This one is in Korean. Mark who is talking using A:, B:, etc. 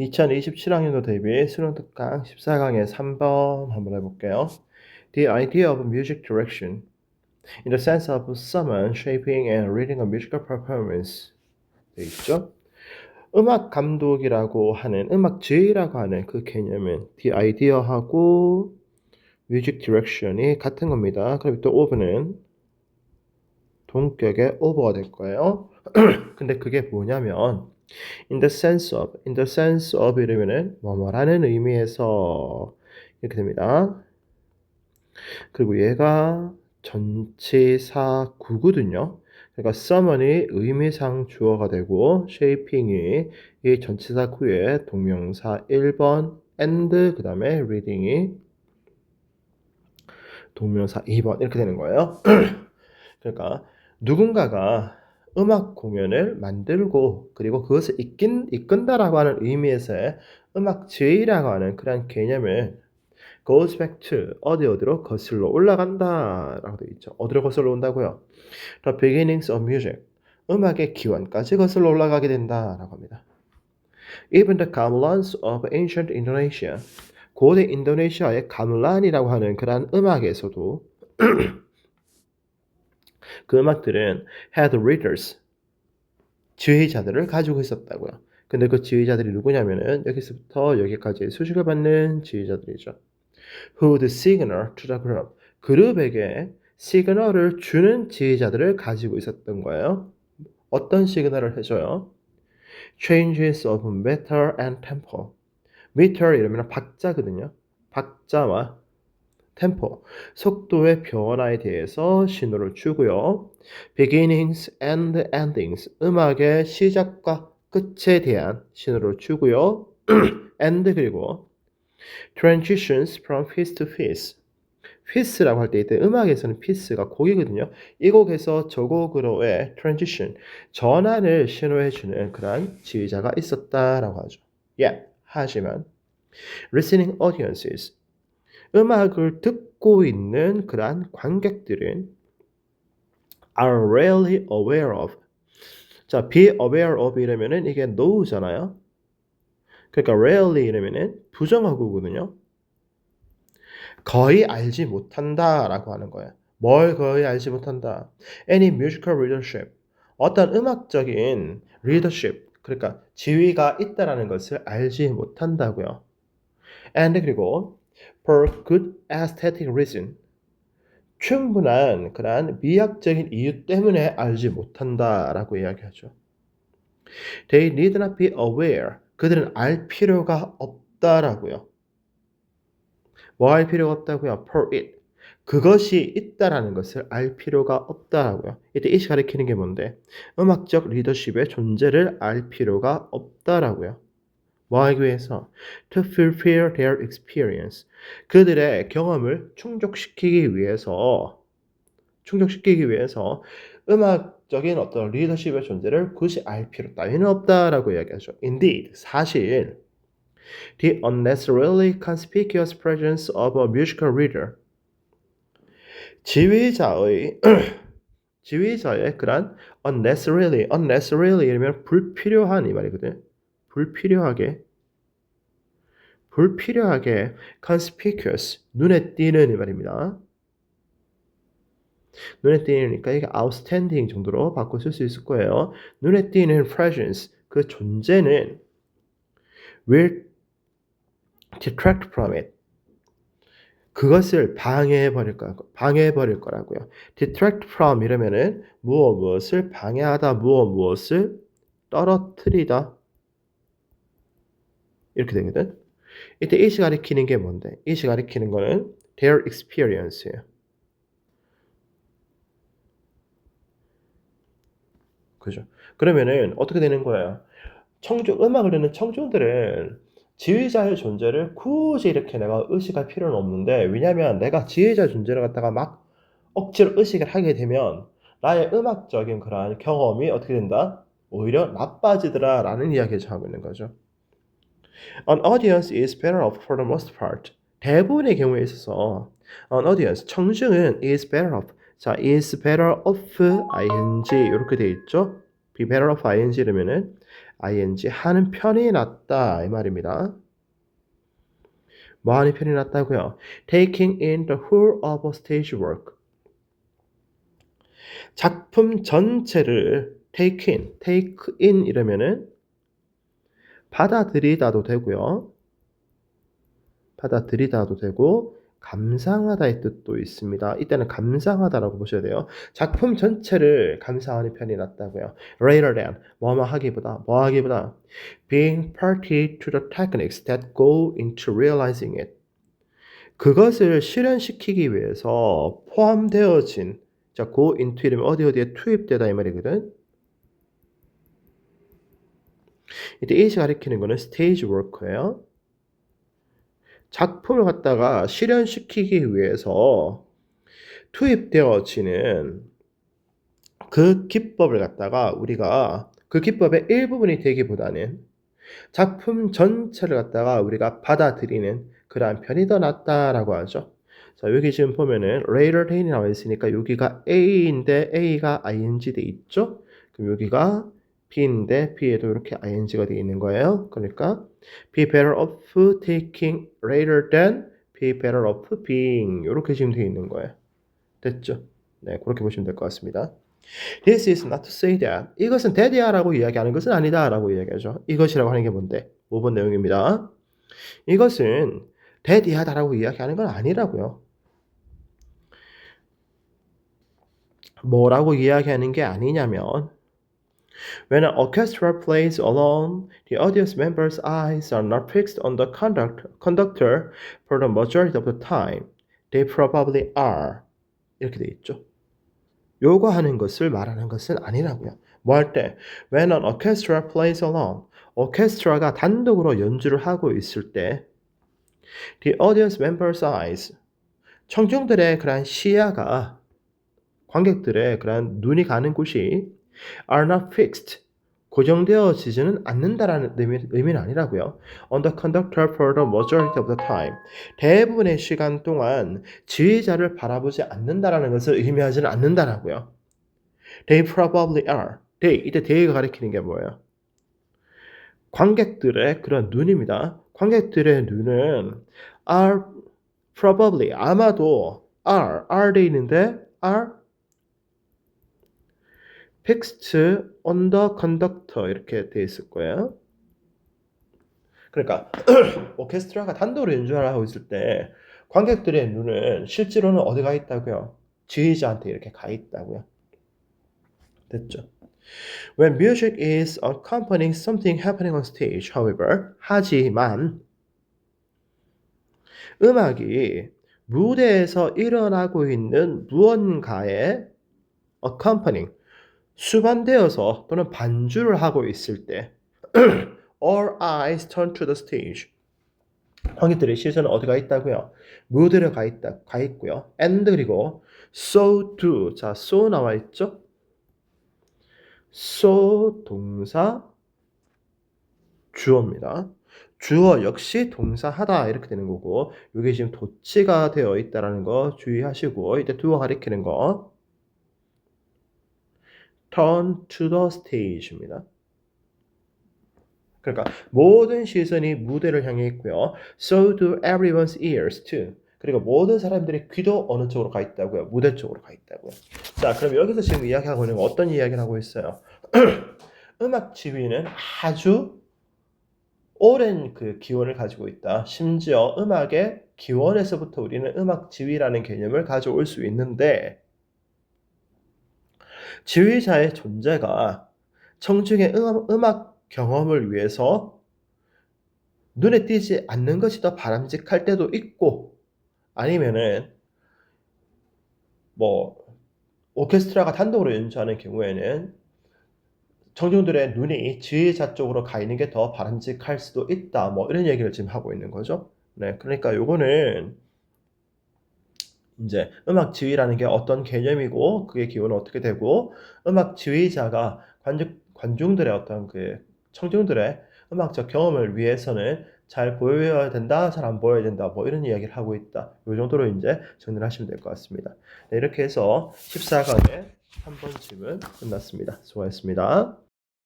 A: 2027학년도 대비 수능 특강 14강의 3번 한번 해볼게요. The idea of music direction in the sense of someone shaping and reading a musical performance 돼 있죠. 음악 감독이라고 하는 음악 지휘라고 하는 그 개념은 the idea하고 music direction이 같은 겁니다. 그럼 또 of는 동격의 over가 될 거예요. 근데 그게 뭐냐면 in the sense of 이러면은 뭐뭐라는 의미에서 이렇게 됩니다. 그리고 얘가 전치사 구거든요. 그러니까 someone이 의미상 주어가 되고 shaping이 이 전치사 구에 동명사 1번 and 그 다음에 reading이 동명사 2번 이렇게 되는 거예요. 그러니까 누군가가 음악 공연을 만들고 그리고 그것을 이끈다라고 하는 의미에서의 음악 지휘라고 하는 그런 개념을 goes back to 어디로 거슬러 올라간다라고 되어 있죠. 어디로 거슬러 온다고요? The beginnings of music 음악의 기원까지 거슬러 올라가게 된다라고 합니다. Even the gamelans of ancient Indonesia 고대 인도네시아의 가물란이라고 하는 그러한 음악에서도 그 음악들은 had readers 지휘자들을 가지고 있었다고요. 근데 그 지휘자들이 누구냐면은 여기서부터 여기까지 수식을 받는 지휘자들이죠. Who would signal to the group 그룹에게 시그널을 주는 지휘자들을 가지고 있었던 거예요. 어떤 시그널을 해줘요? Changes of meter and tempo. meter 이러면 박자거든요. 박자와 템포, 속도의 변화에 대해서 신호를 주고요. beginnings and endings, 음악의 시작과 끝에 대한 신호를 주고요. and 그리고 transitions from piece to piece. piece라고 할 때 이때 음악에서는 piece가 곡이거든요. 이 곡에서 저 곡으로의 transition, 전환을 신호해주는 그런 지휘자가 있었다라고 하죠. 하지만 listening audiences, 음악을 듣고 있는 그러한 관객들은 are rarely aware of. 자, be aware of 이러면은 이게 know잖아요. 그러니까 rarely 이러면은 부정어구거든요. 거의 알지 못한다라고 하는 거예요. 뭘 거의 알지 못한다. Any musical leadership. 어떤 음악적인 leadership, 그러니까 지위가 있다라는 것을 알지 못한다고요. And 그리고 for good aesthetic reason. 충분한 그러한 미학적인 이유 때문에 알지 못한다라고 이야기하죠. They need not be aware. 그들은 알 필요가 없다라고요. 뭐 할 필요가 없다고요? For it. 그것이 있다라는 것을 알 필요가 없다라고요. 이때 이시 가리키는 게 뭔데? 음악적 리더십의 존재를 알 필요가 없다라고요. 뭐 하기 위해서? To fulfill their experience. 그들의 경험을 충족시키기 위해서 음악적인 어떤 리더십의 존재를 굳이 알 필요 따위는 없다라고 이야기하죠. Indeed, 사실 the unnecessarily conspicuous presence of a musical leader 지휘자의 그런 unnecessarily 이러면 불필요한 이 말이거든요. 불필요하게 conspicuous 눈에 띄는 이 말입니다. 눈에 띄니까 이게 outstanding 정도로 바꿔 쓸 수 있을 거예요. 눈에 띄는 presence, 그 존재는 will detract from it. 그것을 방해해 버릴 거라고요. detract from 이러면은 무엇을 방해하다, 무엇을 떨어뜨리다 이렇게 되거든. 이때 이시 가리키는 게 뭔데? 이시 가리키는 거는 their experience예요. 그죠? 그러면은 어떻게 되는 거예요? 음악을 듣는 청중들은 지휘자의 존재를 굳이 이렇게 내가 의식할 필요는 없는데, 왜냐면 내가 지휘자 존재를 갖다가 막 억지로 의식을 하게 되면 나의 음악적인 그러한 경험이 어떻게 된다? 오히려 나빠지더라 라는 이야기를 하고 있는 거죠. An audience is better off for the most part. 대부분의 경우에 있어서 an audience, 청중은 is better off. 자, is better off ing 이렇게 돼 있죠. be better off ing 이러면은 ing 하는 편이 낫다 이 말입니다. 뭐 하는 편이 낫다고요? Taking in the whole of a stage work. 작품 전체를 take in 이러면은 받아들이다도 되고요. 받아들이다도 되고 감상하다의 뜻도 있습니다. 이때는 감상하다라고 보셔야 돼요. 작품 전체를 감상하는 편이 낫다고요. Rather than 뭐뭐 하기보다 being party to the techniques that go into realizing it. 그것을 실현시키기 위해서 포함되어진 자, go into 이러면 어디에 투입되다 이 말이거든. 이때 이시 가리키는 거는 stage work예요. 작품을 갖다가 실현시키기 위해서 투입되어지는 그 기법을 갖다가 우리가 그 기법의 일부분이 되기보다는 작품 전체를 갖다가 우리가 받아들이는 그러한 편이 더 낫다라고 하죠. 자, 여기 지금 보면은 later than이 나와 있으니까 여기가 A인데 A가 ing 돼 있죠? 그럼 여기가 B인데 B에도 이렇게 ing가 돼 있는 거예요. 그러니까 be better off taking later than be better off being 이렇게 지금 돼 있는 거예요. 됐죠? 네, 그렇게 보시면 될 것 같습니다. This is not to say that. 이것은 that이야라고 이야기하는 것은 아니다라고 이야기하죠. 이것이라고 하는 게 뭔데? 5번 내용입니다. 이것은 that이야다라고 이야기하는 건 아니라고요. 뭐라고 이야기하는 게 아니냐면 When an orchestra plays alone, the audience members' eyes are not fixed on the conductor for the majority of the time. They probably are. 이렇게 돼 있죠. 요구하는 것을 말하는 것은 아니라고요. 뭐 할 때? When an orchestra plays alone. 오케스트라가 단독으로 연주를 하고 있을 때 The audience members' eyes. 청중들의 그러한 시야가 관객들의 그러한 눈이 가는 곳이 are not fixed. 고정되어지지는 않는다라는 의미는 아니라고요. On the conductor for the majority of the time. 대부분의 시간 동안 지휘자를 바라보지 않는다라는 것을 의미하지는 않는다라고요. They probably are. 이때 they가 가리키는 게 뭐예요? 관객들의 그런 눈입니다. 관객들의 눈은 are probably 아마도 are 돼 있는데 are fixed on the conductor 이렇게 돼 있을 거예요. 그러니까 오케스트라가 단독으로 연주를 하고 있을 때 관객들의 눈은 실제로는 어디 가 있다고요? 지휘자한테 이렇게 가 있다고요. 됐죠? When music is accompanying something happening on stage, however, 하지만 음악이 무대에서 일어나고 있는 무언가에 accompanying 수반되어서 또는 반주를 하고 있을 때 all eyes turn to the stage. 관객들의 시선은 어디가 있다고요? 무대로 가 있고요. and 그리고 so do. 자, so 나와 있죠? so 동사 주어입니다. 주어 역시 동사하다 이렇게 되는 거고 이게 지금 도치가 되어 있다라는 거 주의하시고 이때 do가 가리키는 거 turn to the stage입니다. 그러니까 모든 시선이 무대를 향해 있고요. So do everyone's ears too. 그리고 모든 사람들의 귀도 어느 쪽으로 가 있다고요? 무대 쪽으로 가 있다고요. 자, 그럼 여기서 지금 이야기하고 있는 건 어떤 이야기를 하고 있어요? 음악 지휘는 아주 오랜 그 기원을 가지고 있다. 심지어 음악의 기원에서부터 우리는 음악 지휘라는 개념을 가져올 수 있는데 지휘자의 존재가 청중의 음악 경험을 위해서 눈에 띄지 않는 것이 더 바람직할 때도 있고 아니면은 뭐 오케스트라가 단독으로 연주하는 경우에는 청중들의 눈이 지휘자 쪽으로 가 있는 게 더 바람직할 수도 있다. 뭐 이런 얘기를 지금 하고 있는 거죠. 네, 그러니까 요거는 이제 음악 지휘라는 게 어떤 개념이고 그게 기원은 어떻게 되고 음악 지휘자가 관중들의 어떤 그 청중들의 음악적 경험을 위해서는 잘 보여야 된다, 잘 안 보여야 된다, 뭐 이런 이야기를 하고 있다. 이 정도로 이제 정리를 하시면 될 것 같습니다. 네, 이렇게 해서 14강의 3번 질문 끝났습니다. 수고하셨습니다.